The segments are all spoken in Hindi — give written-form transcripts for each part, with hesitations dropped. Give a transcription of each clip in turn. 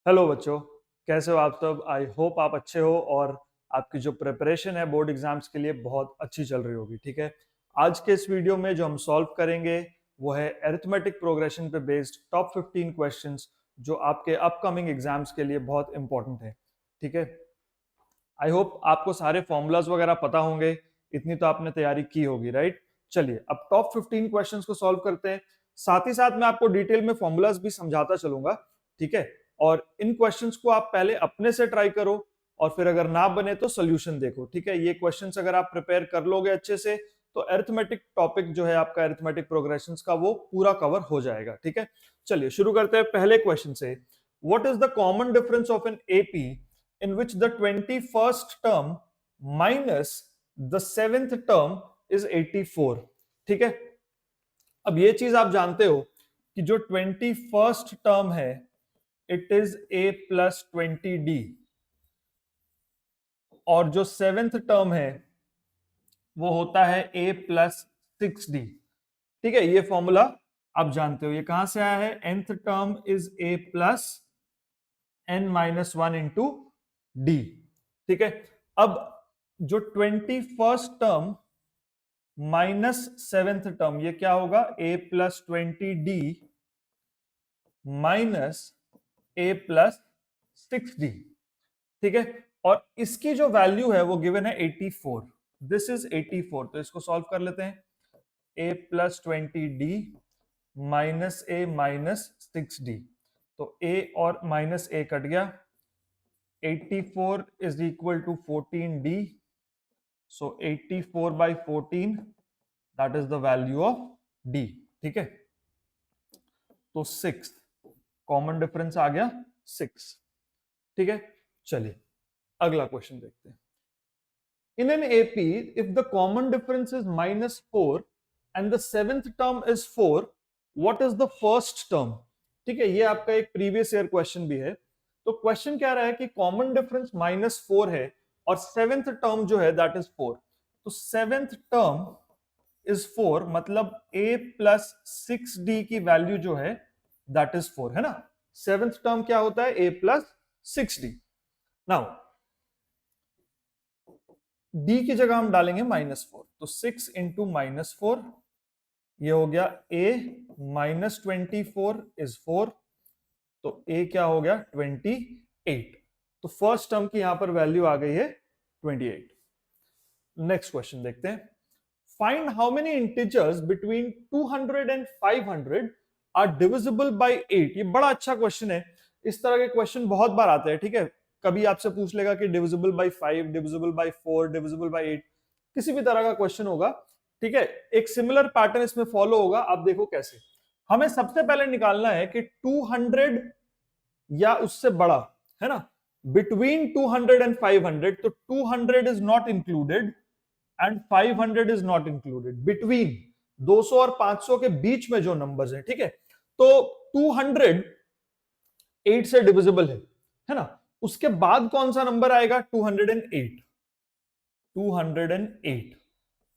हेलो बच्चों, कैसे हो आप सब। आई होप आप अच्छे हो और आपकी जो प्रिपरेशन है बोर्ड एग्जाम्स के लिए बहुत अच्छी चल रही होगी। ठीक है, आज के इस वीडियो में जो हम सॉल्व करेंगे वो है अरिथमेटिक प्रोग्रेशन पे बेस्ड टॉप 15 क्वेश्चंस जो आपके अपकमिंग एग्जाम्स के लिए बहुत इंपॉर्टेंट है। ठीक है, आई होप आपको सारे फॉर्मूलाज वगैरह पता होंगे, इतनी तो आपने तैयारी की होगी, राइट। चलिए अब टॉप 15 क्वेश्चंस को सॉल्व करते हैं। साथ ही साथ मैं आपको डिटेल में फॉर्मूलाज भी समझाता चलूंगा। ठीक है, और इन क्वेश्चंस को आप पहले अपने से ट्राई करो और फिर अगर ना बने तो सोल्यूशन देखो। ठीक है, ये क्वेश्चंस अगर आप प्रिपेयर कर लोगे अच्छे से तो अरिथमेटिक टॉपिक जो है आपका अरिथमेटिक प्रोग्रेशंस का वो पूरा कवर हो जाएगा। ठीक है, चलिए शुरू करते हैं पहले क्वेश्चन से। What is the common difference of an AP in which the 21st term minus the 7th term is 84। ठीक है, अब ये चीज आप जानते हो कि जो 21st टर्म है it is a plus 20d और जो 7th टर्म है वो होता है a प्लस 6d। ठीक है, ये फॉर्मूला आप जानते हो, ये कहां से आया है। nth term is a plus n minus one into d. ठीक है, अब जो 21st term minus 7th term ये क्या होगा, a plus 20d minus a plus 6d। ठीक है, और इसकी जो वैल्यू है वो गिवन है 84। दिस इज 84, तो इसको सॉल्व कर लेते हैं। a plus 20d minus a minus 6d, तो a और माइनस a कट गया। 84 is equal to 14d, so 84 by 14 that is the value of d। ठीक है, तो 6 कॉमन डिफरेंस आ गया 6। ठीक है, चलिए अगला क्वेश्चन देखते हैं। In an AP if the common difference is -4 and the seventh term is 4, what is the first term. ठीक है, ये आपका एक प्रीवियस ईयर क्वेश्चन भी है। तो क्वेश्चन क्या रहा है कि कॉमन डिफरेंस -4 है और सेवेंथ टर्म जो है दैट इज 4। तो सेवेंथ टर्म इज 4, मतलब a प्लस 6d की वैल्यू जो है दैट इज 4, है ना। सेवेंथ टर्म क्या होता है, a plus 6d। Now d की जगह हम डालेंगे -4, तो 6 इंटू -4 ये हो गया a माइनस 24 इज 4, तो a क्या हो गया 28। तो फर्स्ट टर्म की यहां पर वैल्यू आ गई है 28। नेक्स्ट क्वेश्चन देखते हैं। Find how many integers between 200 and 500 are divisible by 8। ये बड़ा अच्छा क्वेश्चन है, इस तरह के क्वेश्चन बहुत बार आते हैं। ठीक है, कभी आपसे पूछ लेगा कि divisible by 5, divisible by 4, divisible by 8, किसी भी तरह का क्वेश्चन होगा। ठीक है, एक सिमिलर पैटर्न इसमें फॉलो होगा। आप देखो कैसे। हमें सबसे पहले निकालना है कि 200 या उससे बड़ा, है ना, बिटवीन 200 एंड 500, तो 200 is not included and 500 is not included. Between 200 और 500 के बीच में जो नंबर्स हैं, ठीक है, तो 200 8 से डिविजिबल है ना। उसके बाद कौन सा नंबर आएगा, 208, 208,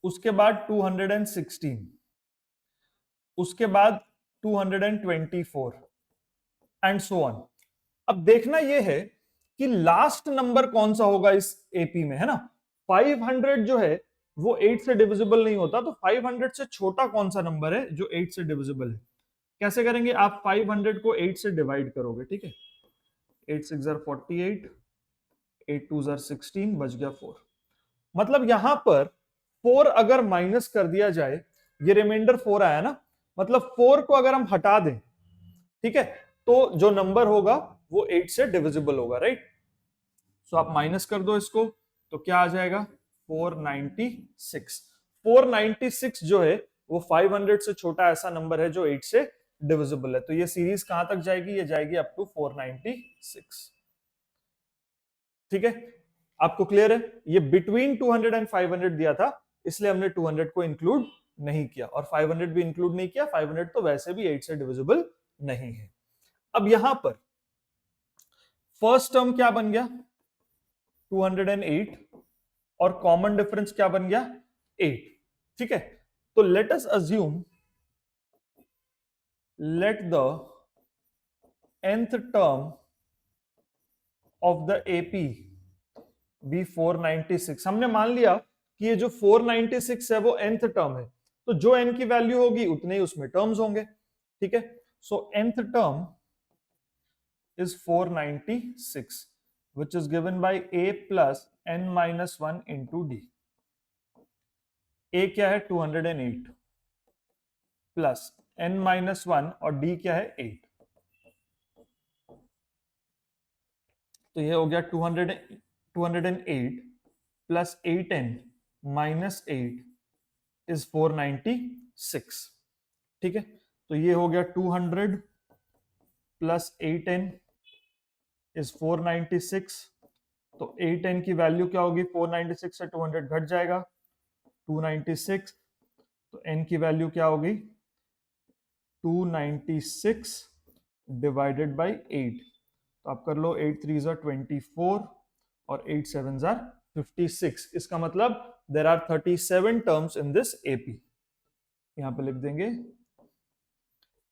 उसके बाद 216, उसके बाद 224 एंड सो ऑन। अब देखना यह है कि लास्ट नंबर कौन सा होगा इस एपी में, है ना। 500 जो है वो 8 से डिविजिबल नहीं होता, तो 500 से छोटा कौन सा नंबर है जो 8 से डिविजिबल है। कैसे करेंगे, आप 500 को 8 से डिवाइड करोगे। ठीक है, 8 6 48, 8 2 16, बच गया 4। मतलब यहां पर 4 अगर माइनस कर दिया जाए, ये रिमाइंडर 4 आया ना, मतलब 4 को अगर हम हटा दें, ठीक है, तो जो नंबर होगा वो 8 से डिविजिबल होगा, राइट। सो आप माइनस कर दो इसको, तो क्या आ जाएगा 496। 496 जो है वो 500 से छोटा ऐसा नंबर है जो 8 से डिविजिबल है। तो ये सीरीज कहां तक जाएगी, ये जाएगी अप टू 496। ठीक है, आपको क्लियर है। ये बिटवीन 200 एंड 500 दिया था, इसलिए हमने 200 को इंक्लूड नहीं किया और 500 भी इंक्लूड नहीं किया। 500 तो वैसे भी 8 से डिविजिबल नहीं है। अब यहां पर फर्स्ट टर्म क्या बन गया, 208, और कॉमन डिफरेंस क्या बन गया, 8। ठीक है, तो let us assume, let the nth term of the AP be 496, हमने मान लिया कि ये जो 496 है वो nth टर्म है, तो जो n की वैल्यू होगी उतने ही उसमें टर्म्स होंगे, ठीक है। सो nth term is 496 which is given by a plus n minus 1 into d. a क्या है 208 प्लस n माइनस 1 और d क्या है 8, तो ये हो गया 208 प्लस 8n माइनस 8 इज 496, ठीक है। तो ये हो गया 200 प्लस 8n इज 496, तो 8n की वैल्यू क्या होगी, 496 से 200 घट जाएगा 296, तो n की वैल्यू क्या होगी 296 डिवाइडेड बाई 8, तो आप कर लो 8 3 ज़ा 24 और 8 7 ज़ा 56, इसका मतलब there are 37 terms in this AP, यहां पे लिख देंगे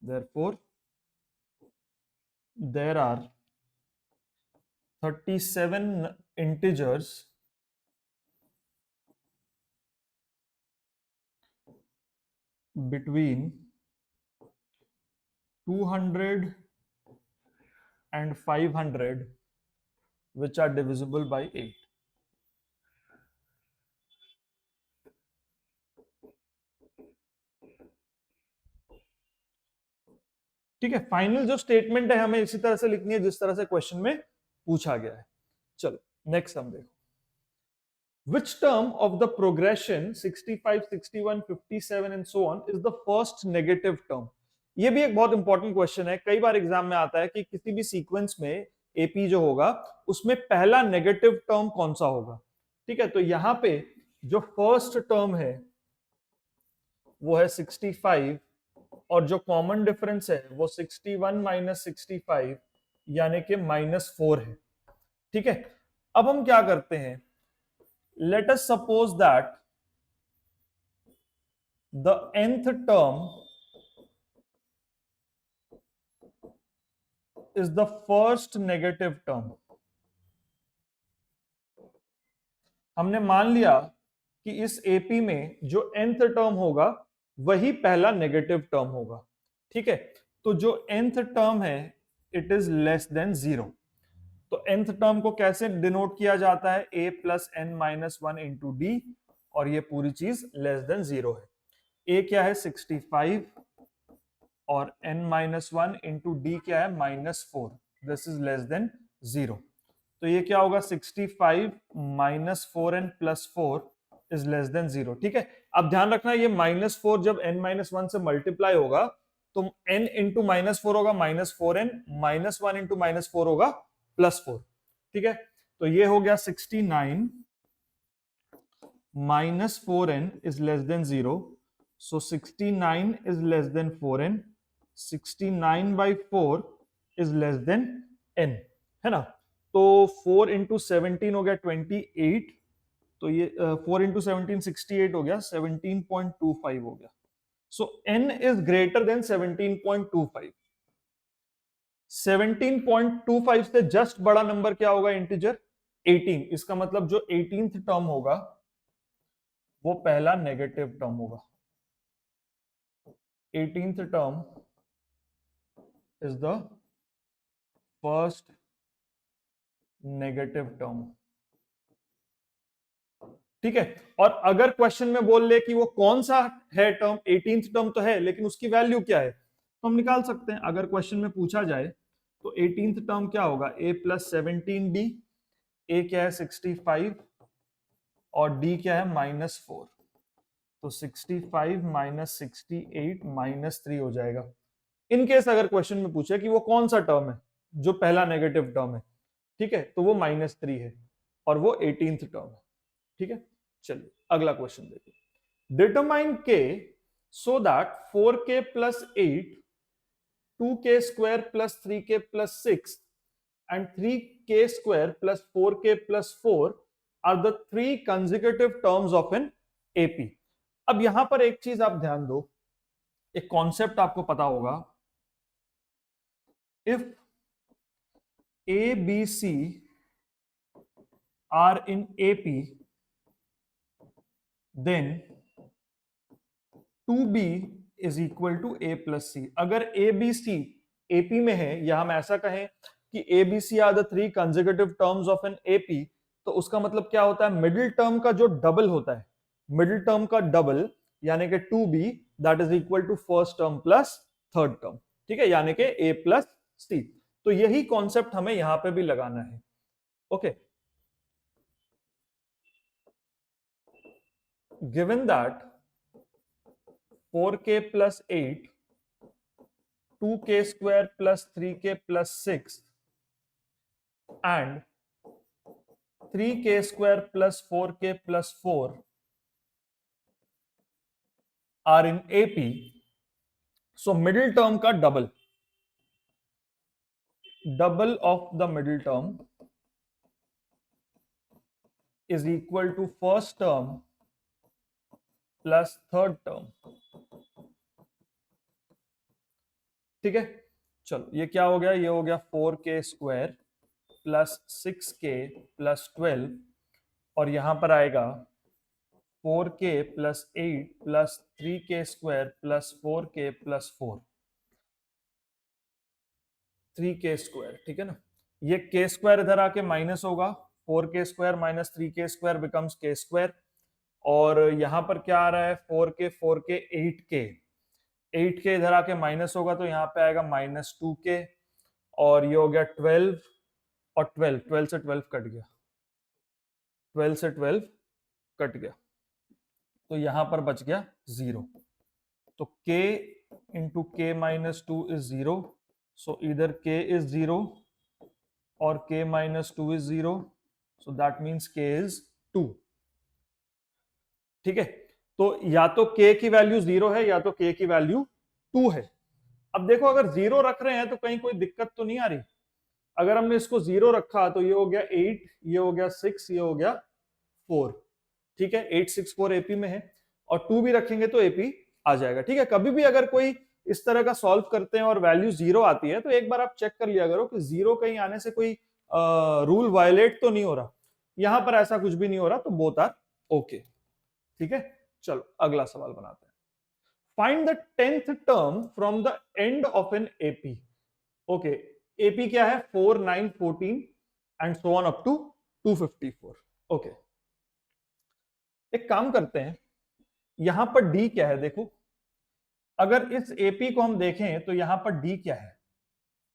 therefore there are 37 integers between 200 and 500 which are divisible by 8. ठीक है, फाइनल जो स्टेटमेंट है हमें इसी तरह से लिखनी है जिस तरह से क्वेश्चन में पूछा गया है। चलो नेक्स्ट हम देखो, which term of the progression 65 61 57 and so on is the first negative term? ये भी एक बहुत इंपॉर्टेंट क्वेश्चन है, कई बार एग्जाम में आता है कि किसी भी सीक्वेंस में एपी जो होगा उसमें पहला नेगेटिव टर्म कौन सा होगा, ठीक है। तो यहां पे जो फर्स्ट टर्म है वो है 65 और जो कॉमन डिफरेंस है वो 61 माइनस 65 यानी कि -4 है, ठीक है। अब हम क्या करते हैं, let us suppose that the nth term is the first negative term. हमने मान लिया कि इस एपी में जो nth टर्म होगा वही पहला नेगेटिव टर्म होगा, ठीक है। तो जो nth टर्म है इट इज लेस देन 0, तो nth टर्म को कैसे डिनोट किया जाता है, a plus n minus 1 into D, और ये पूरी चीज लेस देन 0 है। a क्या है 65 और n माइनस 1 इंटू डी क्या है -4, दिस इज लेस देन 0, तो ये क्या होगा 65 minus 4n plus 4 is less than 0, ठीक है। अब ध्यान रखना ये -4 जब n माइनस 1 से मल्टीप्लाई होगा तो n इंटू -4 होगा -4n, -1 इंटू -4 होगा +4, ठीक है। तो ये हो गया 69 minus 4n is less than 0, so 69 is less than 4n, 69 by 4 is less than n, है ना। तो 4 इंटू 17 हो गया 28, तो ये 4 इंटू 17 68 हो गया, 17.25 हो गया। सो n इज ग्रेटर देन 17.25, 17.25 से जस्ट बड़ा नंबर क्या होगा इंटीजर 18, इसका मतलब जो 18th टर्म होगा वो पहला नेगेटिव टर्म होगा, 18th term is the first negative term, ठीक है। और अगर क्वेश्चन में बोल ले कि वो कौन सा है टर्म, 18th टर्म तो है लेकिन उसकी वैल्यू क्या है, तो हम निकाल सकते हैं। अगर क्वेश्चन में पूछा जाए तो 18th टर्म क्या होगा, a प्लस 17d, a क्या है 65 और d क्या है -4, तो 65 माइनस 68 -3 हो जाएगा। इन केस अगर क्वेश्चन में पूछे कि वो कौन सा टर्म है जो पहला नेगेटिव टर्म है, ठीक है, तो वो -3 है और वो 18th टर्म है, ठीक है। चलिए अगला क्वेश्चन देखिए, determine k so that 4k plus 8, 2k square plus 3k plus 6 and 3k square plus 4k plus 4 are the 3 consecutive terms of N AP. अब यहां पर एक चीज आप ध्यान दो, एक कॉन्सेप्ट आपको पता होगा, if a b c are in AP, then 2B is equal to A plus C. अगर ABC AP में है, या हम ऐसा कहें कि ABC are the three consecutive terms of an AP, तो उसका मतलब क्या होता है, मिडिल टर्म का जो डबल होता है, मिडिल टर्म का डबल यानी कि 2B that is equal to first term plus third term, ठीक है, यानी कि A प्लस C. तो यही कॉन्सेप्ट हमें यहां पे भी लगाना है. Okay, given that 4k plus 8, 2k square plus 3k plus 6 and 3k square plus 4k plus 4 are in AP. So middle term का double of the middle term is equal to first term plus third term. ठीक है, चलो ये क्या हो गया, ये हो गया 4k square plus 6k plus 12, और यहां पर आएगा 4k plus 8 plus 3k square plus 4k plus 4, 3k square, ठीक है ना. ये k स्क्वायर इधर आके माइनस होगा, 4k square minus 3k square becomes k square, और यहां पर क्या आ रहा है 4k 4k 8k, 8k इधर आके माइनस होगा तो यहाँ पे आएगा माइनस 2k, और ये हो गया 12, और 12 से 12 कट गया, 12 से 12 कट गया, तो यहां पर बच गया 0. तो k इंटू के माइनस 2 इज 0, सो इधर k इज 0 और k minus 2 is 0, so that means k is 2. ठीक है, तो या तो k की वैल्यू 0 है या तो k की वैल्यू 2 है. अब देखो अगर 0 रख रहे हैं तो कहीं कोई दिक्कत तो नहीं आ रही. अगर हमने इसको 0 रखा तो ये हो गया 8, ये हो गया 6, ये हो गया 4, ठीक है, 8 6 4 एपी में है, और 2 भी रखेंगे तो एपी आ जाएगा. ठीक है, कभी भी अगर कोई इस तरह का सॉल्व करते हैं और वैल्यू 0 आती है तो एक बार आप चेक कर लिया करो कि 0 कहीं आने से कोई रूल वायलेट तो नहीं हो रहा. यहां पर ऐसा कुछ भी नहीं हो रहा, तो बोथ आर ओके. ठीक है, चलो अगला सवाल बनाते हैं. Find the 10th term from the end of N AP. Okay, AP क्या है 4 9 14 and so on up to 254. Okay, एक काम करते हैं, यहां पर डी क्या है देखो, अगर इस एपी को हम देखें तो यहां पर डी क्या है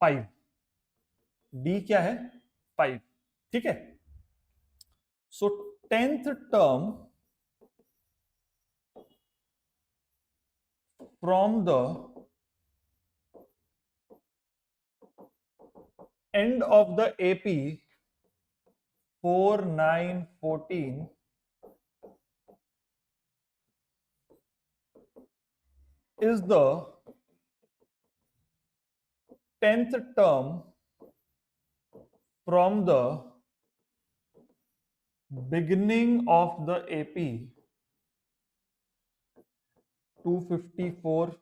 5, डी क्या है 5. ठीक है, सो 10th term from the end of the AP 4 9 14 is the 10th term from the beginning of the AP 254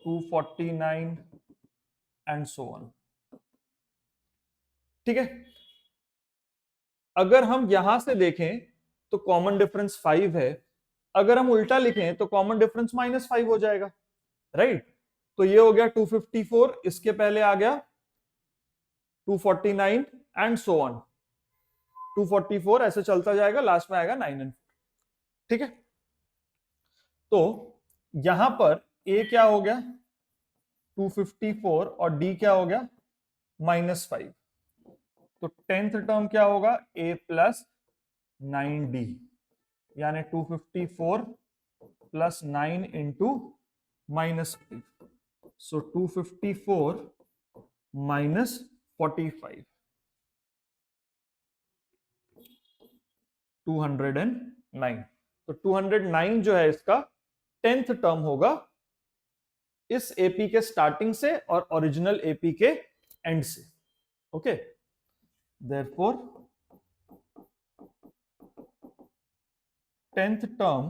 249 and so on. ठीक है, अगर हम यहां से देखें तो कॉमन डिफरेंस 5 है, अगर हम उल्टा लिखें तो कॉमन डिफरेंस -5 हो जाएगा, राइट. तो ये हो गया 254, इसके पहले आ गया 249 एंड सो ऑन, 244 ऐसे चलता जाएगा, लास्ट में आएगा 9 एंड 4. ठीक है, तो यहां पर ए क्या हो गया 254 और डी क्या हो गया -5, तो 10th टर्म क्या होगा a प्लस 9d, यानी 254 प्लस 9 इंटू -5, सो 254 माइनस 45, 209. तो 209 जो है इसका 10th टर्म होगा इस एपी के स्टार्टिंग से और ओरिजिनल एपी के एंड से. Okay, therefore 10th term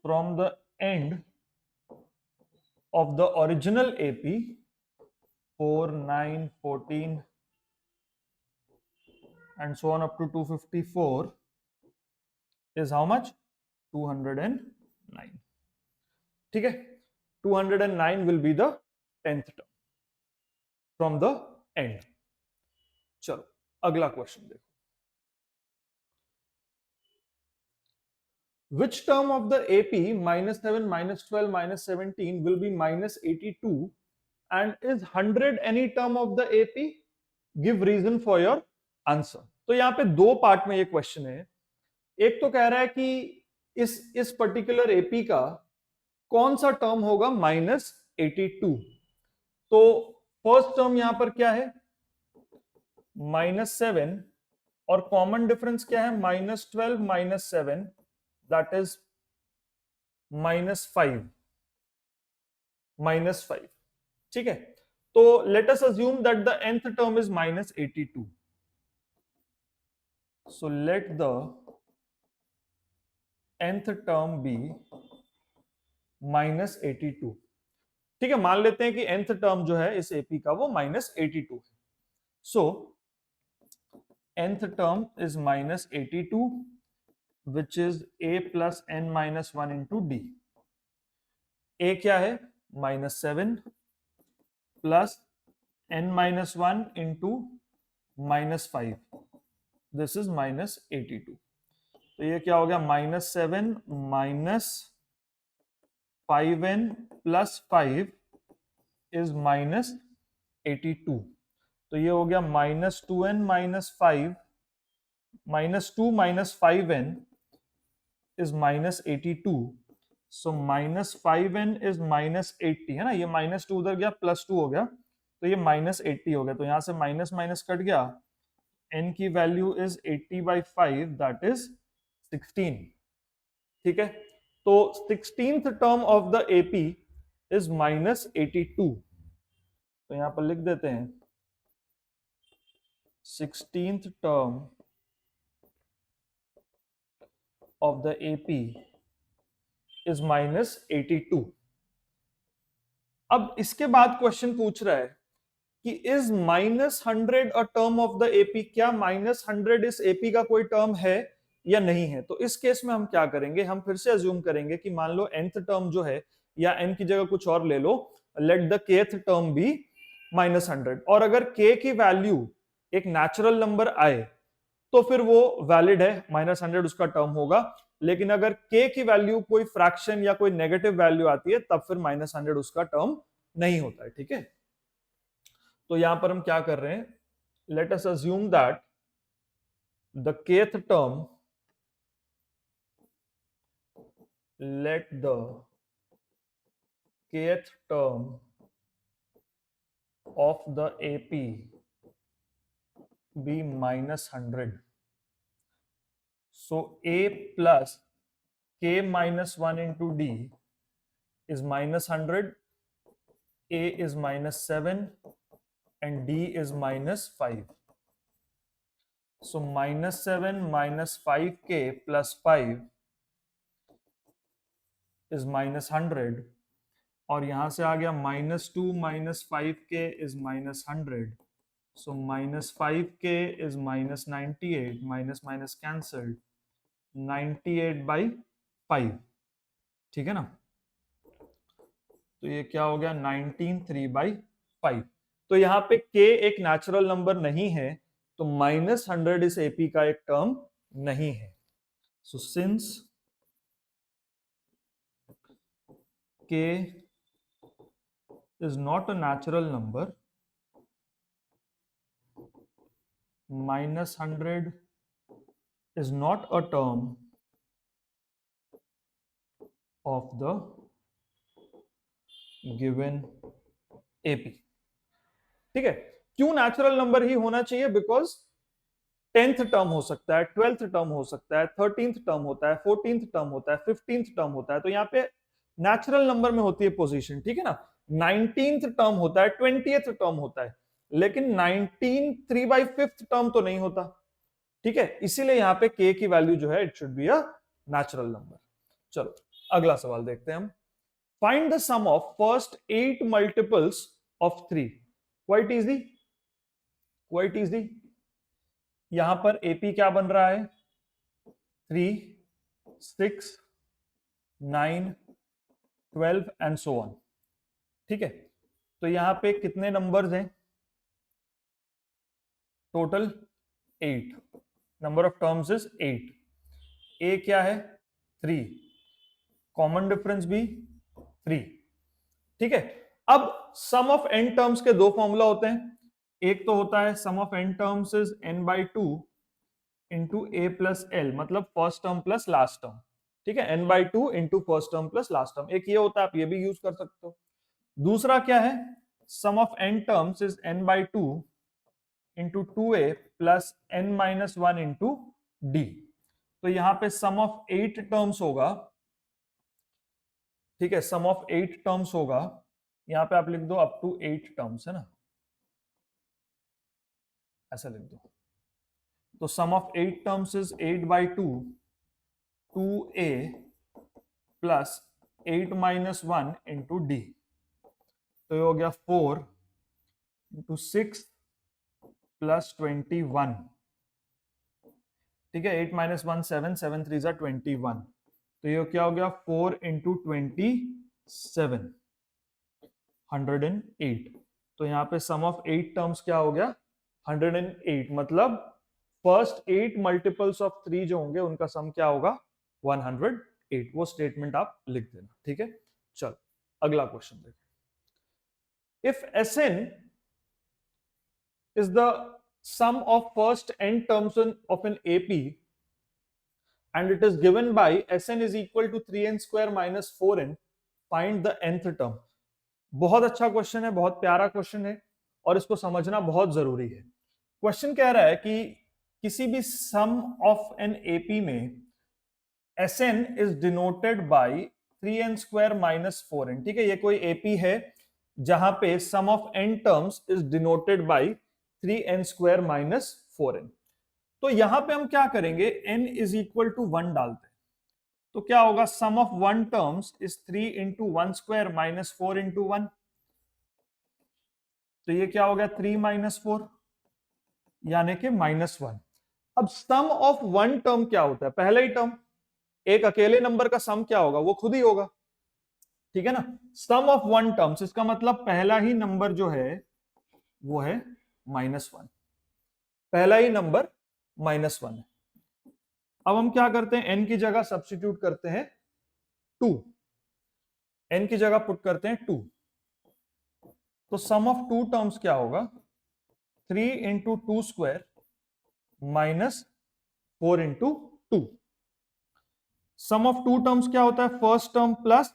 from the end of the original AP 4 9 14 and so on up to 254 is how much? 209. ठीक है, 209 will be the 10th term from the end. चलो अगला क्वेश्चन देखो. Which term of the AP -7, -12, -17 will be -82 and is 100 any term of the AP? Give reason for your answer. तो यहां पे दो पार्ट में ये क्वेश्चन है. एक तो कह रहा है कि इस पर्टिकुलर एपी का कौन सा टर्म होगा -82. तो फर्स्ट टर्म यहां पर क्या है? -7 और कॉमन डिफरेंस क्या है? -12 -7 दैट इज -5. ठीक है, तो let us assume that the nth term is -82. So let the nth term be -82. ठीक है, मान लेते हैं कि nth टर्म जो है इस एपी का वो -82 है. सो nth term is -82, which is a plus n minus 1 into d. a क्या है? -7 plus n minus 1 into -5. This is -82. तो ये क्या हो गया? -7 minus 5n plus 5 is -82. तो ये हो गया -2n minus 5 -2 minus 5n is -82. So -5n is -80 है ना. ये -2 उधर गया, +2 हो गया, तो ये -80 हो गया. तो यहां से माइनस माइनस कट गया. n की वैल्यू इज 80/5 दैट इज 16. ठीक है, तो 16th term of the AP is -82. तो यहां पर लिख देते हैं 16th term of the AP is -82. अब इसके बाद क्वेश्चन पूछ रहा है कि is -100 a term of the AP? क्या -100 इस एपी का कोई टर्म है या नहीं है? तो इस केस में हम क्या करेंगे? हम फिर से अज्यूम करेंगे कि मान लो nth टर्म जो है, या n की जगह कुछ और ले लो, let the kth term be -100. और अगर k की वैल्यू एक नेचुरल नंबर आए तो फिर वो वैलिड है, -100 उसका टर्म होगा. लेकिन अगर k की वैल्यू कोई फ्रैक्शन या कोई नेगेटिव वैल्यू आती है तब फिर -100 उसका टर्म नहीं होता है. ठीक है, तो यहां पर हम क्या कर रहे हैं? Late us assume that the kth term, let the kth term of the AP be -100. So A plus k minus 1 into d is -100, A is -7 and d is -5. So -7 minus 5k plus 5 is -100. और यहां से आ गया -2 minus 5k is -100. So -5k is -98. Minus minus cancelled. 98/5. ठीक है ना. तो ये क्या हो गया? 19/3/5. तो यहाँ पे k एक नेचुरल नंबर नहीं है, तो -100 इस एपी का एक टर्म नहीं है. So since k is not a natural number, -100 is not a term of the given AP. ठीक है, क्यों नेचुरल नंबर ही होना चाहिए? बिकॉज 10th टर्म हो सकता है, 12th टर्म हो सकता है, 13th टर्म होता है, 14th टर्म होता है, 15th टर्म होता है. तो यहाँ पे नेचुरल नंबर में होती है पोजीशन. ठीक है ना. 19th टर्म होता है, 20th टर्म होता है, लेकिन 19 3/5 टर्म तो नहीं होता. ठीक है, इसीलिए यहाँ पे k की वैल्यू जो है it should be a natural number. चलो अगला सवाल देखते हैं हम. Find the sum of first 8 multiples of 3. Quite easy, quite easy. यहां पर एपी क्या बन रहा है, 3, 6, 9, 12 एंड सो ऑन। ठीक है, तो यहां पे कितने नंबर्स हैं total, 8, number of terms is 8। ए क्या है 3, कॉमन डिफरेंस भी 3। ठीक है, अब सम ऑफ एन टर्म्स के दो फॉर्मूला होते हैं, एक तो होता है sum of n terms is n by two into a plus l, मतलब first term plus last term. ठीक है, n by two into first term plus last term, एक ये होता है, आप ये भी यूज कर सकते हो। दूसरा क्या है, sum of n terms is n by two into two a plus n minus one into d. तो यहां पे सम ऑफ 8 टर्म्स होगा। ठीक है, सम ऑफ 8 टर्म्स होगा, यहां पे आप लिख दो अप टू 8 टर्म्स, है ना, ऐसा लिख दो। तो sum of 8 terms is 8 by two, 2a plus 8 minus one into d. तो ये हो गया 4 इंटू 6 प्लस 21। ठीक है, 8 माइनस वन 7, 7 3 21। तो ये क्या हो गया 4 इंटू 27, 108। तो यहाँ पे सम ऑफ 8 टर्म्स क्या हो गया 108, मतलब फर्स्ट 8 मल्टीपल्स ऑफ 3 जो होंगे उनका सम क्या होगा 108। वो स्टेटमेंट आप लिख देना। ठीक है, चलो अगला क्वेश्चन देखिए। If Sn is the sum of first n terms of an AP and it is given by Sn is equal to 3n square minus 4n, find the nth term। बहुत अच्छा क्वेश्चन है, बहुत प्यारा क्वेश्चन है और इसको समझना बहुत जरूरी है। क्वेश्चन कह रहा है कि किसी भी सम ऑफ एन एपी में Sn is denoted by 3n square minus 4n। ठीक है, ये कोई एपी है जहां पे sum of n terms is denoted by 3n square minus 4n। तो यहां पे हम क्या करेंगे, n इज इक्वल टू 1 डालते हैं, तो क्या होगा sum of 1 terms is 3 into 1 square minus 4 into 1। तो ये क्या हो गया 3 माइनस 4 यानी कि -1। अब सम ऑफ 1 टर्म क्या होता है, पहला ही टर्म, एक अकेले नंबर का सम क्या होगा वो खुद ही होगा। ठीक है ना, सम ऑफ 1 टर्म्स, इसका मतलब पहला ही नंबर जो है वो है -1, पहला ही नंबर -1 है। अब हम क्या करते हैं, n की जगह सब्स्टिट्यूट करते हैं 2, n की जगह पुट करते हैं 2। तो सम ऑफ 2 टर्म्स क्या होगा 3 into 2 square minus 4 into 2। Sum of 2 terms क्या होता है, first term plus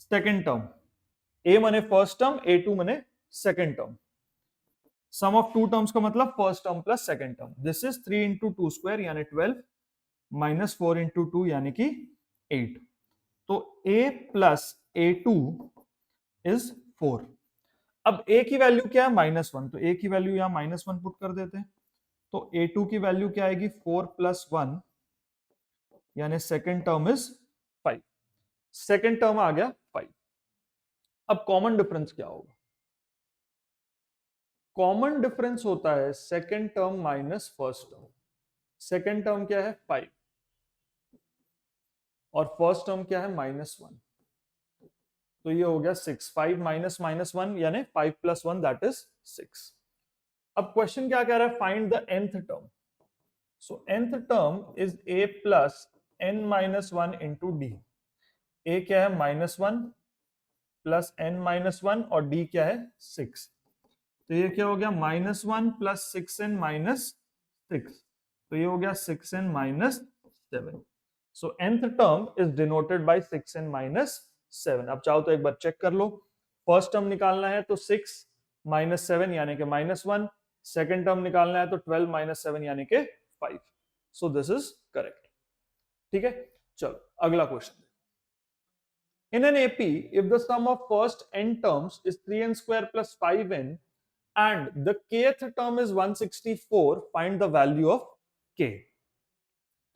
second term, a मने फर्स्ट टर्म, a2 मने second term. Sum of 2 terms का मतलब first term plus second term. This is 3 into 2 square यानी 12 माइनस 4 इंटू 2 यानी कि 8। तो a प्लस a2 इज 4। अब a की वैल्यू क्या है -1, तो a की वैल्यू यहां -1 पुट कर देते हैं। तो a2 की वैल्यू क्या आएगी 4 प्लस 1 यानी second term is 5। Second term आ गया 5। अब कॉमन डिफरेंस क्या होगा, कॉमन डिफरेंस होता है second term minus first term. Second term क्या है 5 और फर्स्ट टर्म क्या है -1, तो ये हो गया 6। 5 माइनस -1 यानी 5 प्लस 1 दैट इज 6। अब क्वेश्चन क्या कह रहा है, find the nth term. So nth term is a plus n minus 1 into D. a क्या है -1 प्लस n माइनस 1 और d क्या है 6। तो ये क्या हो गया -1 प्लस 6n माइनस 6, तो ये हो गया 6n minus 7। So nth term is denoted bye 6n minus 7। अब चाहो तो एक बार चेक कर लो, फर्स्ट टर्म निकालना है तो 6 माइनस 7 यानी कि -1, सेकेंड टर्म निकालना है तो 12 माइनस 7 यानी कि 5। So this is correct. ठीक है, चलो अगला question. In an AP, if the sum of first n terms is 3n square plus 5n and the kth term is 164, find the value of k।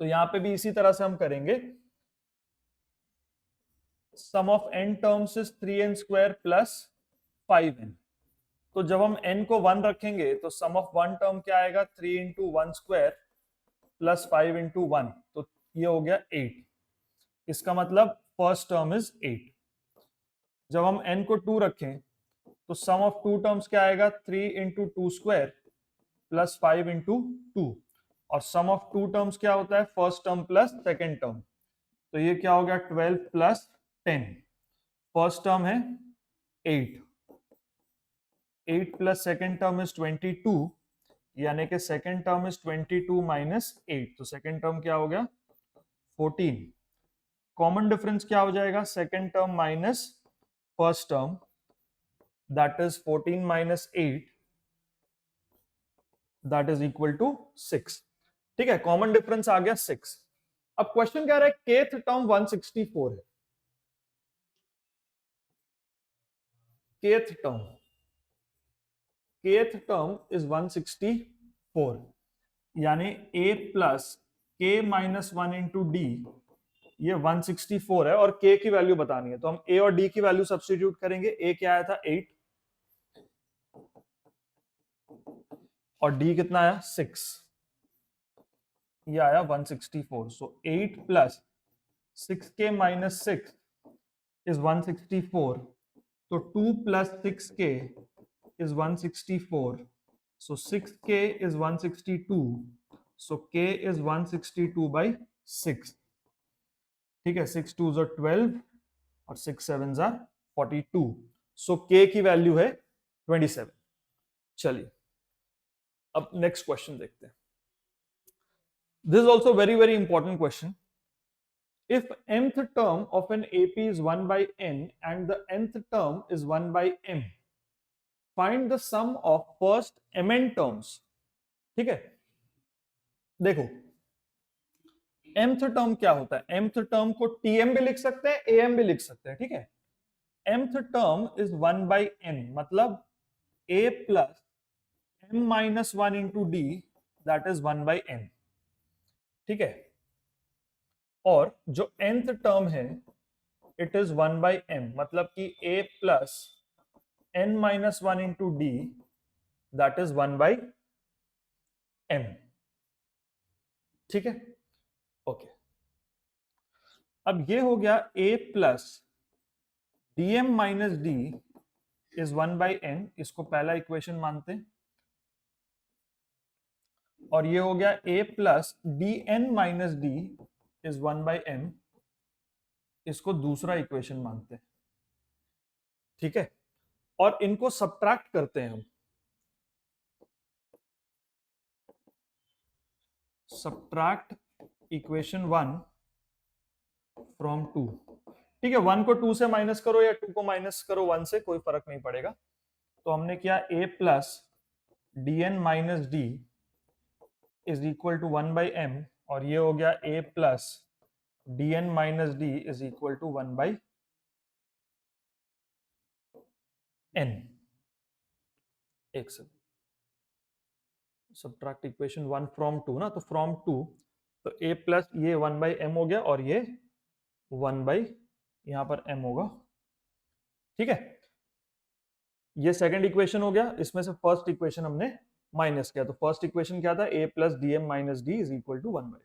तो यहां पे भी इसी तरह से हम करेंगे, sum of n terms is 3n square plus 5n तो जब हम n को 1 रखेंगे तो सम ऑफ वन टर्म क्या आएगा, 3 into one square plus 5 into one, तो ये हो गया 8। इसका मतलब फर्स्ट टर्म इज 8। जब हम n को 2 रखें तो सम ऑफ टू टर्म्स क्या आएगा, 3 into two square plus 5 into two, और सम ऑफ टू टर्म्स क्या होता है, first term plus second term, तो ये क्या हो गया 12 प्लस 10। फर्स्ट टर्म है 8, 8 प्लस सेकेंड टर्म इज 22, यानी कि सेकेंड टर्म इज 22 माइनस 8, तो सेकेंड टर्म क्या हो गया 14। कॉमन डिफरेंस क्या हो जाएगा, second term minus first term, that is 14 minus 8, that is equal to 6। ठीक है, कॉमन डिफरेंस आ गया 6। अब क्वेश्चन कह रहा है केथ टर्म 164 है। केथ टर्म इज 164, यानी a प्लस के माइनस वन इंटू डी, ये 164 है, और k की वैल्यू बतानी है, तो हम a और d की वैल्यू सब्स्टिट्यूट करेंगे। a क्या आया था 8 और d कितना आया 6, ये आया 164। सो 8 प्लस 6k माइनस 6 इज 164, तो 2 plus 6k is 164, so 6k is 162, so k is 162 by 6। ठीक है, 6 2s are 12 और 6 7s are 42, so k की वैल्यू है 27। चलिए अब नेक्स्ट क्वेश्चन देखते हैं। This is also very very important question. If nth term of an AP is 1 by n and the nth term is 1 by m, find the sum of first mn terms। ठीक है, देखो mth टर्म क्या होता है, mth टर्म को tm भी लिख सकते हैं, am भी लिख सकते हैं। ठीक है, mth term is 1 by n, मतलब a plus m minus one into D, that is 1 by n। ठीक है, और जो nth टर्म है इट इज 1 by m, मतलब कि a plus n minus one into D, that is 1 by m। ठीक है, ओके। अब ये हो गया a plus dm minus d is 1 by n, इसको पहला इक्वेशन मानते हैं, और ये हो गया a plus d n minus d is 1 by m, इसको दूसरा इक्वेशन मानते हैं। ठीक है, और इनको सब्ट्रैक्ट करते हैं हम, सब्ट्रैक्ट इक्वेशन 1 फ्रॉम 2। ठीक है, 1 को 2 से माइनस करो या 2 को माइनस करो 1 से, कोई फर्क नहीं पड़ेगा। तो हमने किया a plus d n minus d is equal to 1 by m, और ये हो गया a plus d n minus d is equal to 1 by n। एक से सब्ट्रैक्ट इक्वेशन 1 फ्रॉम 2 ना, तो फ्रॉम 2, तो a प्लस ये 1 by m हो गया, और ये 1 by यहां पर m होगा। ठीक है, ये सेकंड इक्वेशन हो गया, इसमें से फर्स्ट इक्वेशन हमने माइनस किया, तो फर्स्ट इक्वेशन क्या था, a plus d m minus d is equal to 1 by।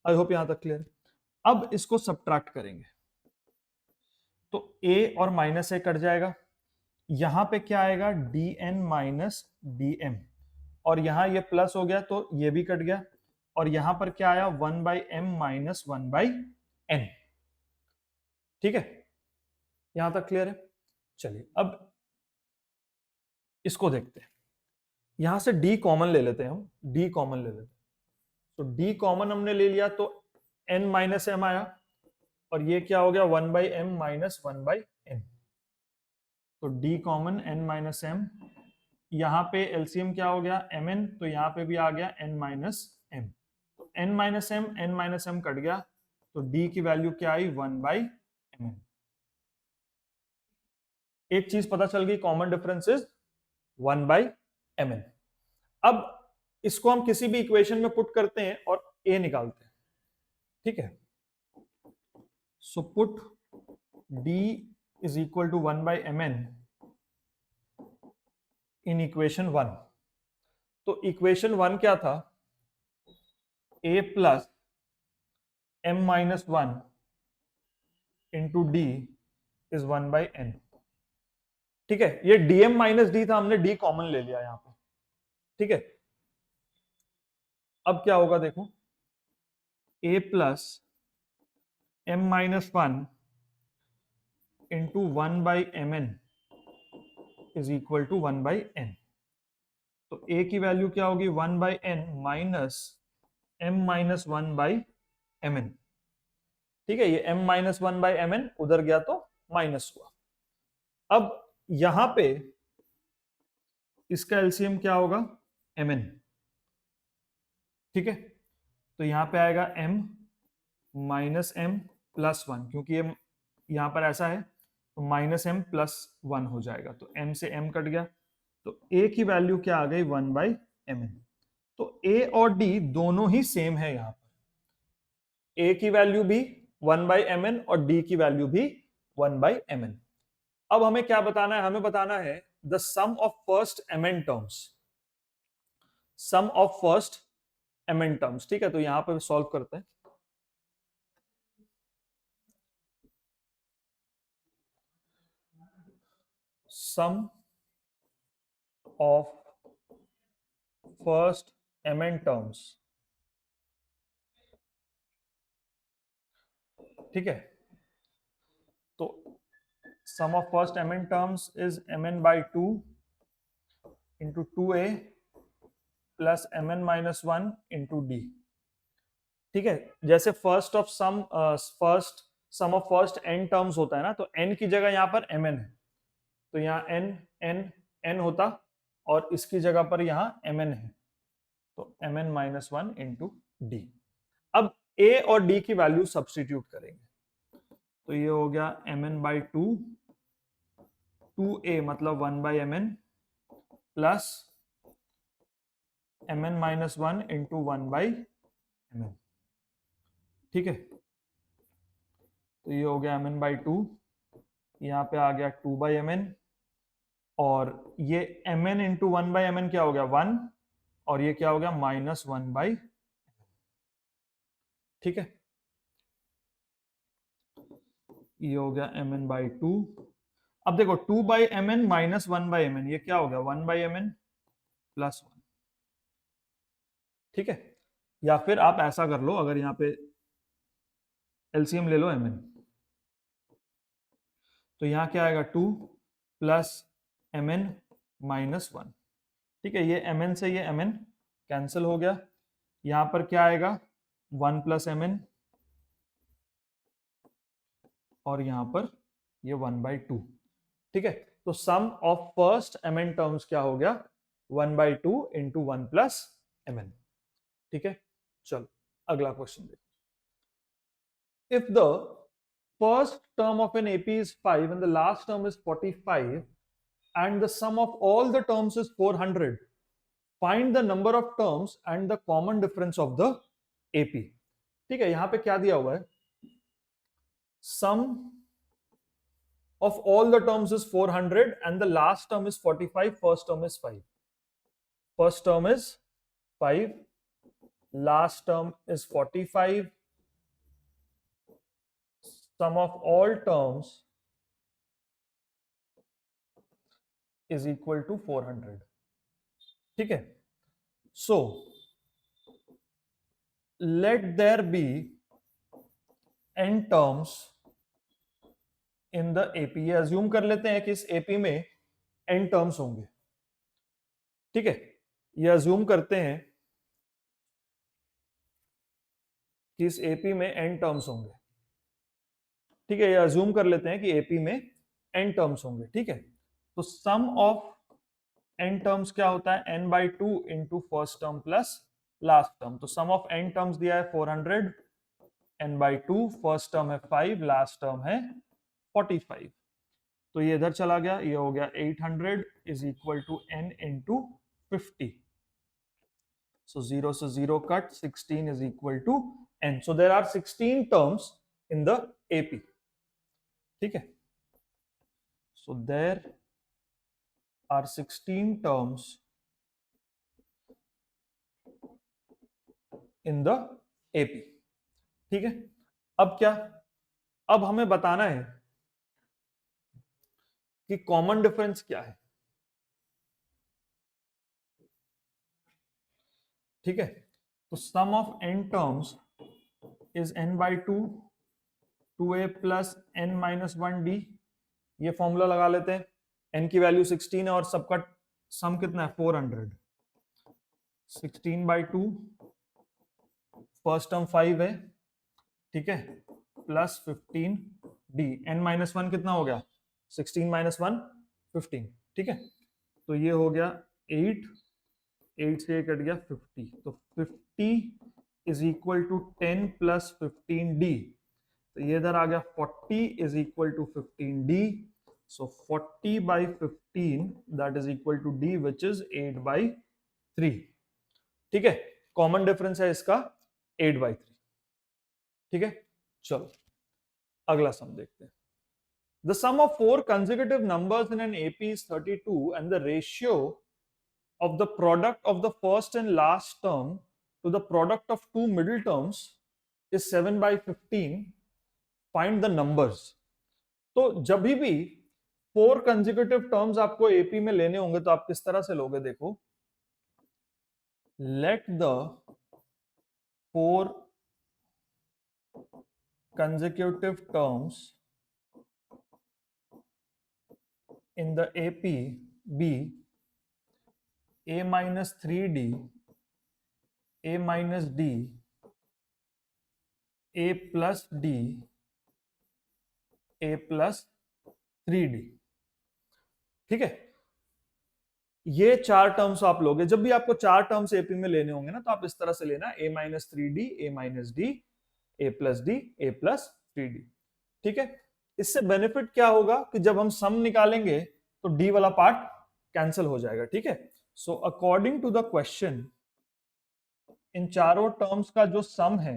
I hope यहां तक क्लियर। अब इसको सब्ट्रैक्ट करेंगे, तो a और माइनस a कट जाएगा, यहां पे क्या आएगा d n minus d m, और यहां ये प्लस हो गया तो ये भी कट गया, और यहां पर क्या आया 1 by m minus 1 by n। ठीक है, यहां तक क्लियर है। चलिए अब इसको देखते हैं, यहां से d कॉमन ले लेते हैं, हम d कॉमन ले लेते हैं, तो d कॉमन हमने ले लिया तो n माइनस m आया, और ये क्या हो गया 1 by m minus 1 by n, तो d common n minus m, यहां पे एलसीएम क्या हो गया mn, तो यहां पे भी आ गया n माइनस m, तो n माइनस m कट गया, तो d की वैल्यू क्या आई 1 by mn। एक चीज पता चल गई, common difference is 1 by mn। अब इसको हम किसी भी इक्वेशन में पुट करते हैं और a निकालते हैं। ठीक है, so put d is equal to 1 by mn in equation 1। तो इक्वेशन 1 क्या था? a plus m minus 1 into d is 1/n। ठीक है, ये dm माइनस डी था, हमने d कॉमन ले लिया यहां पे। ठीक है, अब क्या होगा देखो, a plus m minus 1 into 1/mn is equal to 1/n। तो a की वैल्यू क्या होगी? 1/n minus m minus 1/mn। ठीक है, ये m माइनस 1/mn उधर गया तो माइनस हुआ। अब यहां पे इसका एलसीएम क्या होगा? mn। ठीक है, तो यहां पे आएगा m माइनस m प्लस 1, क्योंकि ये यहां पर ऐसा है तो माइनस m प्लस 1 हो जाएगा, तो m से m कट गया, तो a की वैल्यू क्या आ गई? 1/mn। तो a और d दोनों ही सेम है यहां पर, a की वैल्यू भी 1/mn और d की वैल्यू भी 1/mn। अब हमें क्या बताना है? हमें बताना है the sum of first mn terms, sum of first mn terms. ठीक है, तो यहां पर सॉल्व करते हैं। Sum of first mn terms. ठीक है, तो sum of first mn terms is mn/2 into 2a plus mn minus 1 into d. ठीक है, जैसे first of sum first sum of first n terms होता है ना, तो n की जगह यहां पर mn है, तो यहाँ n n n होता, और इसकी जगह पर यहाँ mn है, तो mn माइनस 1 इंटू डी। अब a और d की वैल्यू सब्स्टिट्यूट करेंगे, तो ये हो गया mn/2, 2a मतलब 1/mn plus mn minus 1 into 1/mn। ठीक है, तो ये हो गया mn/2, यहाँ पे आ गया 2/mn, और ये mn इंटू 1/mn क्या हो गया? 1, और ये क्या हो गया? माइनस 1/। ठीक है, ये हो गया mn/2। अब देखो 2/mn माइनस 1/mn, ये क्या हो गया? 1/mn plus 1। ठीक है, या फिर आप ऐसा कर लो, अगर यहाँ पे एलसीएम ले लो mn, तो यहाँ क्या आएगा? 2 प्लस mn माइनस 1। ठीक है, ये mn से ये mn कैंसिल हो गया, यहाँ पर क्या आएगा? 1 प्लस mn, और यहाँ पर ये 1/2। ठीक है, तो sum of first mn terms क्या हो गया? 1/2 इंटू 1 प्लस mn। ठीक है, चलो अगला क्वेश्चन देखो। If the first term of an AP is 5 and the last term is 45 and the sum of all the terms is 400, find the number of terms and the common difference of the AP। ठीक है, यहां पे क्या दिया हुआ है? sum of all the terms is 400 and the last term is 45, first term is 5, first term is 5, last term is 45, sum of all terms is equal to 400। ठीक है, so let there be n terms in the AP. ये अज्यूम कर लेते हैं कि इस एपी में n टर्म्स होंगे। ठीक है, ये अज्यूम करते हैं कि इस एपी में n टर्म्स होंगे। ठीक है, ये अज्यूम कर लेते हैं कि एपी में n टर्म्स होंगे। ठीक है, तो सम ऑफ n टर्म्स क्या होता है? n/2 into first term plus last term. तो सम ऑफ n टर्म्स दिया है 400, n/2, फर्स्ट टर्म है 5, लास्ट टर्म है 45, तो ये इधर चला गया, ये हो गया 800 is equal to n into 50। So 0 से 0 cut, 16 is equal to n। So there are 16 terms in the AP। ठीक है, so there are 16 terms in the AP। ठीक है, अब क्या, अब हमें बताना है कि कॉमन डिफरेंस क्या है। ठीक है, तो sum of n terms is n by 2 2a plus n minus 1d। ये फॉर्मूला लगा लेते हैं, n की वैल्यू 16 है और सबका सम कितना है 400। 16 बाई 2, फर्स्ट टर्म 5 है, ठीक है, प्लस 15 डी, n माइनस 1 कितना हो गया 16 माइनस 1 15। ठीक है, तो ये हो गया 8, 8 से कट गया 50, तो 50 is equal to 10 plus 15 d, तो ये इधर आ गया 40 is equal to 15 d. So 40 by 15 that is equal to d which is 8 by 3। ठीक है, कॉमन डिफरेंस है इसका 8 बाई 3। ठीक है, चलो अगला सम देखते हैं। The sum of four consecutive numbers in an AP is 32 and the ratio of the product of the first and last term to the product of two middle terms is 7 by 15. Find the numbers. तो जब भी 4 consecutive terms आपको AP में लेने होंगे तो आप किस तरह से लोगे, देखो, let the 4 consecutive terms in the AP be a minus 3d, a minus d, a plus d, a plus 3d। ठीक है, ये चार टर्म्स आप लोगे, जब भी आपको चार टर्म्स एपी में लेने होंगे ना तो आप इस तरह से लेना, a minus 3d, a minus D, a plus D, a plus 3d। ठीक है, इससे बेनिफिट क्या होगा कि जब हम सम निकालेंगे तो डी वाला पार्ट कैंसिल हो जाएगा। ठीक है, so according to the question इन चारों टर्म्स का जो सम है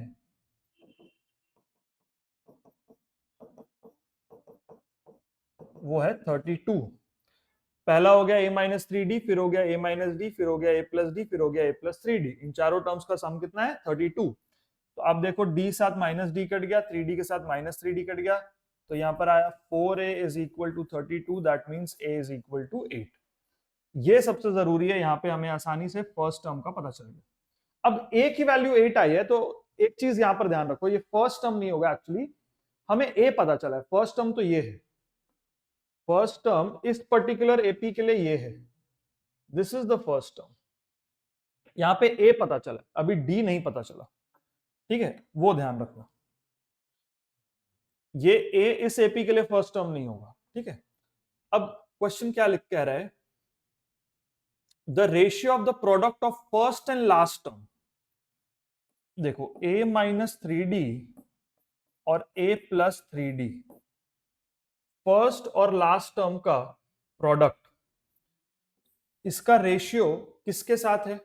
वो है 32। पहला हो गया a माइनस 3d, फिर हो गया a माइनस डी, फिर हो गया a प्लस डी, फिर हो गया a प्लस 3d। इन चारों टर्म्स का सम कितना है 32। तो आप देखो d साथ माइनस डी कट गया, 3d के साथ माइनस 3d कट गया, तो यहां पर आया 4a is equal to 32, that means a is equal to 8। ये सबसे जरूरी है, यहां पे हमें आसानी से फर्स्ट टर्म का पता चल गया। अब a की वैल्यू 8 आई है, तो एक चीज यहां पर ध्यान रखो, ये फर्स्ट टर्म नहीं होगा एक्चुअली, हमें a पता चला है, फर्स्ट टर्म तो ये है, फर्स्ट टर्म इस पर्टिकुलर एपी के लिए ये है, this is the first term. यहां पे ए पता चला, अभी डी नहीं पता चला। ठीक है, वो ध्यान रखना, ये ए इस एपी के लिए फर्स्ट टर्म नहीं होगा। ठीक है, अब क्वेश्चन क्या लिख कह रहा है, the ratio of the product of first and last term. देखो a माइनस 3d और a प्लस 3d, फर्स्ट और लास्ट टर्म का प्रोडक्ट, इसका रेशियो किसके साथ है,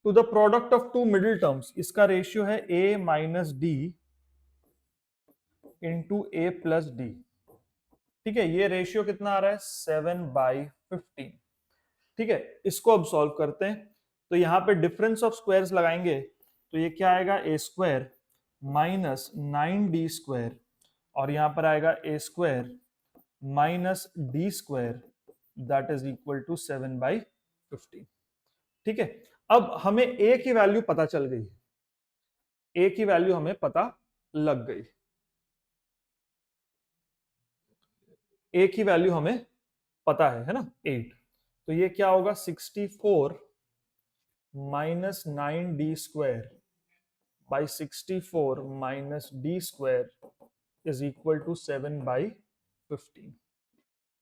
to the product of two middle terms, इसका रेशियो है a minus d into a plus d. ठीक है, ये रेशियो कितना आ रहा है 7/15। ठीक है, इसको अब सॉल्व करते हैं, तो यहां पे डिफरेंस ऑफ स्क्वायर्स लगाएंगे, तो ये क्या आएगा a square minus 9d square, और यहां पर आएगा a square minus d square, that is equal to 7/15। ठीक है, अब हमें a की वैल्यू पता चल गई, a की वैल्यू हमें पता लग गई, a की वैल्यू हमें पता है ना 8, तो ये क्या होगा 64 minus 9d square by 64 minus d square is equal to 7/15।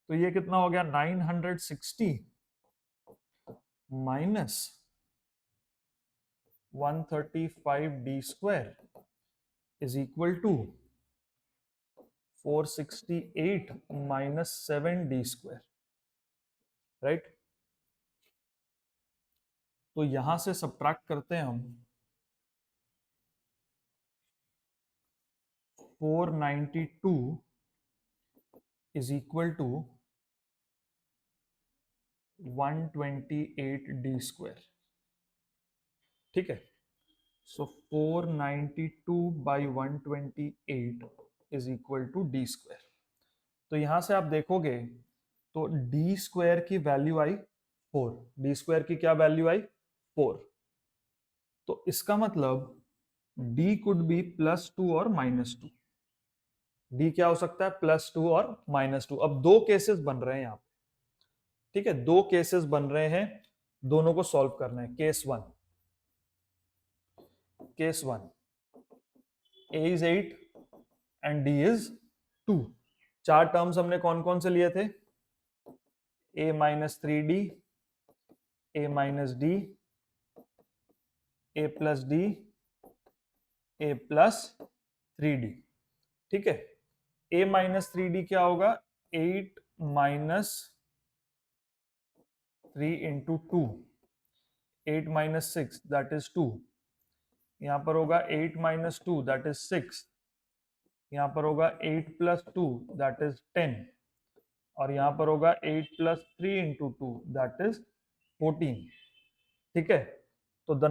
तो ये कितना हो गया 960 minus 135d square is equal to 468 minus 7d square, right. तो यहां से सब्ट्रैक्ट करते हैं हम 492 is equal to 128d square, ठीक है। So 492 by 128 is equal to d square. तो यहां से आप देखोगे तो डी स्क्वायर की वैल्यू आई 4, डी स्क्वायर की क्या वैल्यू आई 4। तो इसका मतलब डी कुड बी +2 और -2। डी क्या हो सकता है +2 और -2। अब दो केसेस बन रहे हैं यहां पे, ठीक है, दो केसेस बन रहे हैं, दोनों को सॉल्व करना है। Case one a is 8 and d is 2। चार टर्म्स हमने कौन कौन से लिए थे, a - 3d, a - d, a + d, a + 3d, ठीक है। a - 3d क्या होगा, 8 - 3 × 2, 8 - 6 दैट इज 2। यहां पर होगा 8 - 2 दैट इज 6। यहां पर होगा 8 + 2 दैट इज 10। और यहां पर होगा 8 + 3 × 2 दैट इज 14, ठीक है। तो the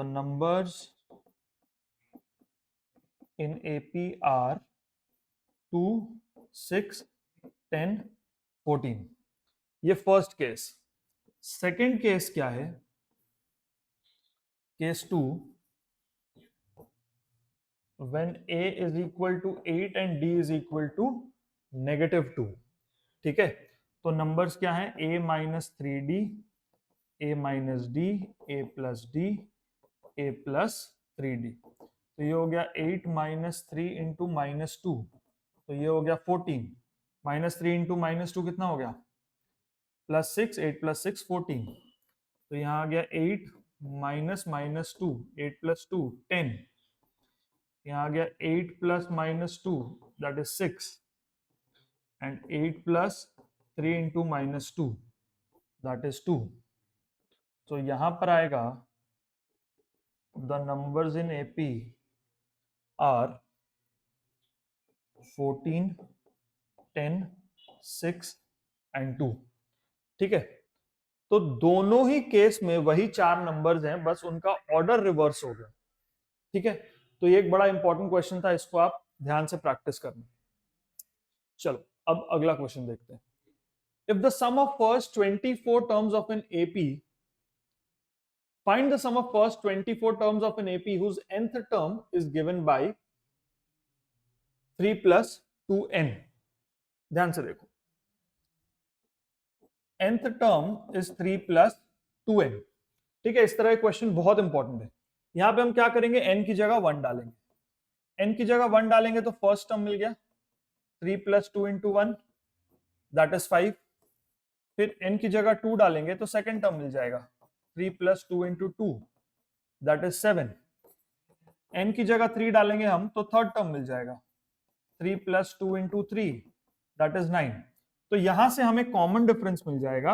numbers in AP are 2, 6, 10, 14। ये फर्स्ट केस। सेकंड केस क्या है, case 2, when a is equal to 8 and d is equal to -2, ठीक है। तो नंबर्स क्या है, a - 3d, a - d, a + d, a + 3d। तो ये हो गया 8 - 3 × -2, तो ये हो गया 14। -3 × -2 कितना हो गया, +6, 8 + 6 14। तो यहाँ आ गया 8 -2, 8 + 2 10। यहाँ आ गया 8 + -2 that is 6 and 8 + 3 × -2 that is 2। तो यहाँ पर आएगा the numbers in AP are 14, 10, 6 and 2, ठीक है। तो दोनों ही केस में वही चार नंबर्स हैं, बस उनका ऑर्डर रिवर्स हो गया, ठीक है। तो ये एक बड़ा इंपॉर्टेंट क्वेश्चन था, इसको आप ध्यान से प्रैक्टिस करना। चलो अब अगला क्वेश्चन देखते हैं। If the sum of first 24 terms of N AP, find the sum of first 24 terms of N AP whose nth term is given by 3 + 2n। ध्यान से देखो, nth टर्म इज 3 + 2n, ठीक है। इस तरह क्वेश्चन बहुत इंपॉर्टेंट है। यहां पे हम क्या करेंगे, n की जगह 1 डालेंगे। n की जगह 1 डालेंगे तो फर्स्ट टर्म मिल गया 3 + 2 × 1 दैट इज 5। फिर n की जगह 2 डालेंगे तो सेकंड टर्म मिल जाएगा 3 + 2 × 2 दैट इज 7। n की जगह 3 डालेंगे हम तो थर्ड टर्म मिल जाएगा 3 + 2 × 3 दैट इज 9। तो यहां से हमें कॉमन डिफरेंस मिल जाएगा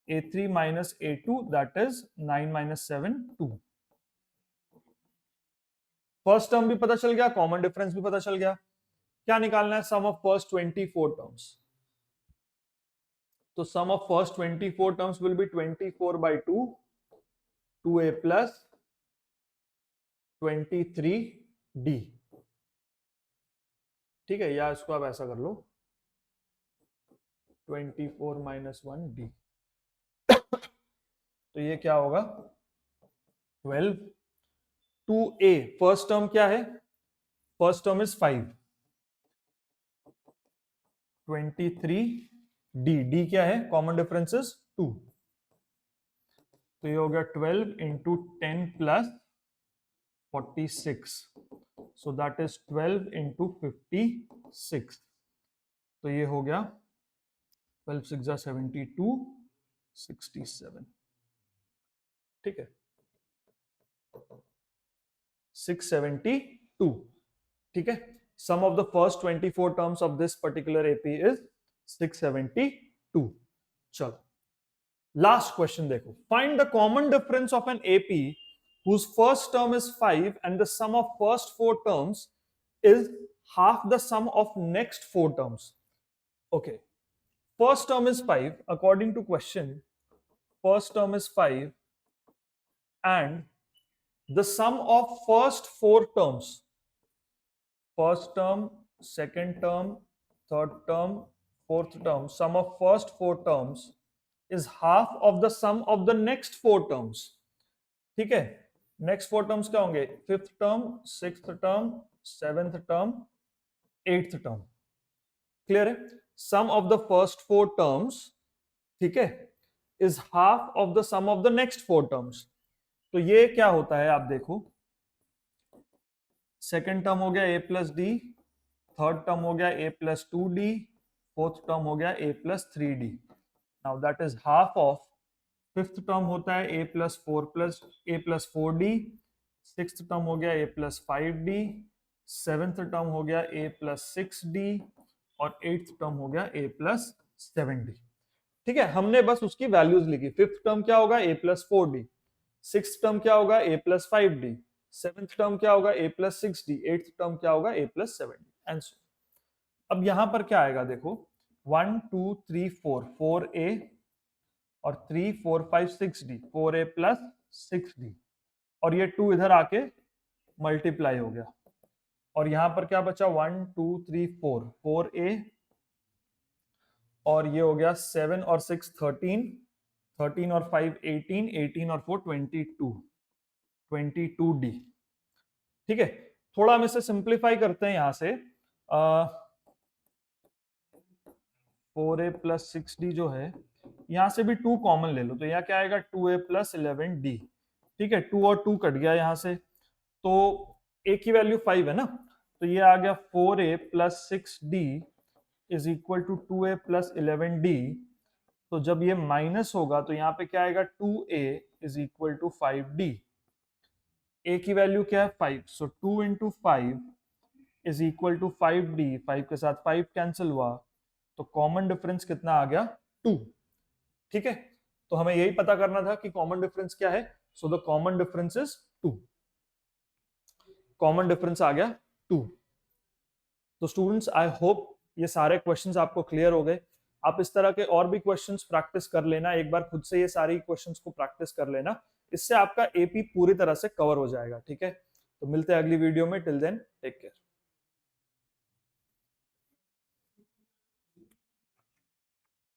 a3 - a2 that is 9 - 7 2। First term भी पता चल गया, कॉमन डिफरेंस भी पता चल गया। क्या निकालना है, सम ऑफ फर्स्ट 24 टर्म्स। तो sum of first 24 terms will be 24/2, 2a + 23d, ठीक है। या इसको आप ऐसा कर लो 24 - 1d। तो ये क्या होगा 12। 2a फर्स्ट टर्म क्या है, first term is 5, 23d, d क्या है, कॉमन डिफरेंस इज 2। तो ये हो गया 12 × 10 + 46, सो दैट इज 12 × 56। तो ये हो गया 12 6 जा 72, 67, ठीक है 672, ठीक है। Sum of the first 24 terms of this particular AP is 672। चलो लास्ट क्वेश्चन देखो, find the common difference of N AP whose first term is 5 and the sum of first 4 terms is half the sum of next 4 terms. Okay, first term is 5 according to question. First term is 5 and the sum of first 4 terms, first term, second term, third term, fourth term, sum of first 4 terms is half of the sum of the next 4 terms. ठीक है, नेक्स्ट 4 टर्म्स क्या होंगे? Fifth term, sixth term, seventh term, eighth term. Clear है? Sum of the first 4 terms, ठीक है, is half of the sum of the next 4 terms. तो ये क्या होता है आप देखो, सेकेंड टर्म हो गया a plus D, third term हो गया a plus 2d, fourth term हो गया a plus 3d. Now that is half of fifth term होता है a plus 4d, sixth term हो गया a plus 5d, seventh term हो गया a प्लस 6d और एट्थ टर्म हो गया a प्लस 7d. ठीक है, हमने बस उसकी वैल्यूज लिखी. फिफ्थ टर्म क्या होगा? a plus 4d. Sixth term क्या होगा? a plus 5d. Seventh term क्या होगा? a plus 6d. Eighth term क्या होगा? a plus 7d. आंसर. अब यहां पर क्या आएगा देखो, 1 2 3 4, 4a और 3 4 5 6d, 4a प्लस 6d और ये 2 इधर आके मल्टीप्लाई हो गया और यहां पर क्या बचा? 1 2 3 4, 4a और ये हो गया 7 और 6 13, 13 और 5 18, 18 और 4 22, 22d. ठीक है, थोड़ा हम इसे सिंप्लीफाई करते हैं यहां से. 4a प्लस 6d जो है, यहां से भी 2 कॉमन ले लो तो यहाँ क्या आएगा? 2a plus 11d. ठीक है, 2 और 2 कट गया यहां से, तो a की वैल्यू 5 है ना, तो ये आ गया 4a plus 6d is equal to 2a plus 11d. तो जब ये माइनस होगा तो यहाँ पे क्या आएगा? 2a is equal to 5d. a की वैल्यू क्या है? 5. So 2 into 5 is equal to 5d. 5 के साथ 5 कैंसिल हुआ तो कॉमन डिफरेंस कितना आ गया? 2. ठीक है, तो हमें यही पता करना था कि कॉमन डिफरेंस क्या है. So the common difference is 2. Common difference आ गया 2. तो स्टूडेंट्स, आई होप ये सारे क्वेश्चंस आपको क्लियर हो गए. आप इस तरह के और भी क्वेश्चंस प्रैक्टिस कर लेना, एक बार खुद से ये सारी क्वेश्चंस को प्रैक्टिस कर लेना, इससे आपका एपी पूरी तरह से कवर हो जाएगा. ठीक है, तो मिलते हैं अगली वीडियो में. Till then take care.